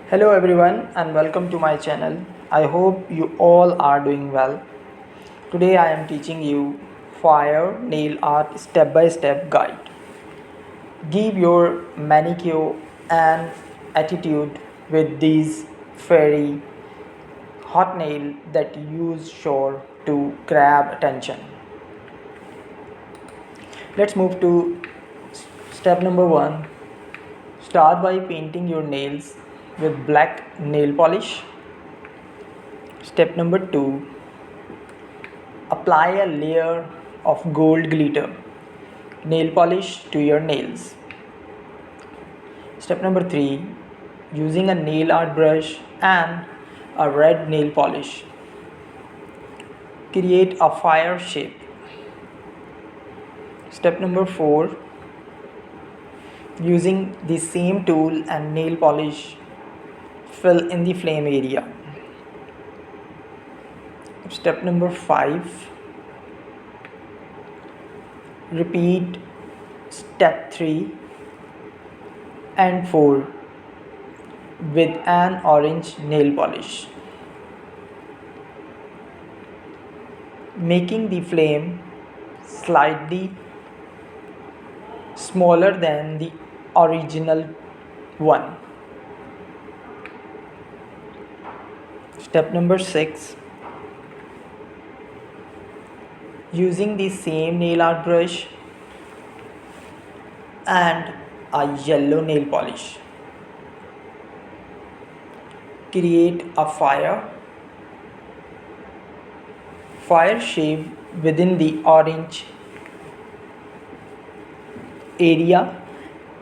Hello everyone and welcome to my channel. I hope you all are doing well. Today I am teaching you fire nail art step by step guide. Give your manicure and attitude with these fairy hot nail that use sure to grab attention. Let's move to step number 1. Start by painting your nails with black nail polish. Step number 2. Apply a layer of gold glitter nail polish to your nails. Step number 3. Using a nail art brush and a red nail polish, create a fire shape. Step number 4. Using the same tool and nail polish, fill in the flame area. Step number 5. Repeat step 3 and 4 with an orange nail polish, making the flame slightly smaller than the original one. Step number 6. Using the same nail art brush and a yellow nail polish, create a fire shape within the orange area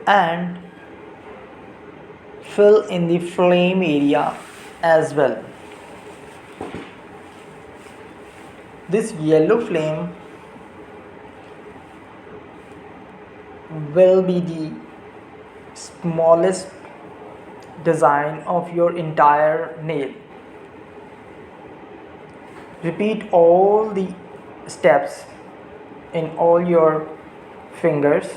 and fill in the flame area as well. This yellow flame will be the smallest design of your entire nail. Repeat all the steps in all your fingers.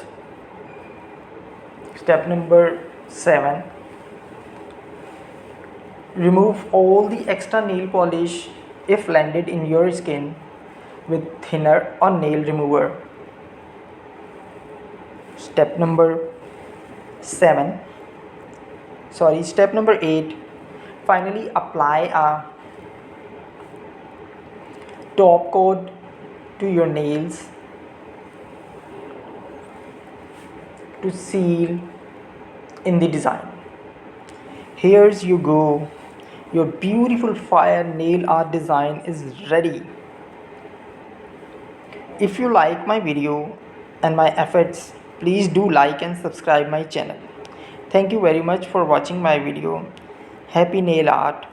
Step number 7. Remove all the extra nail polish if landed in your skin with thinner or nail remover. Step number 8. Finally apply a top coat to your nails to seal in the design. Here's you go. Your beautiful fire nail art design is ready. If you like my video and my efforts, please do like and subscribe my channel. Thank you very much for watching my video. Happy nail art.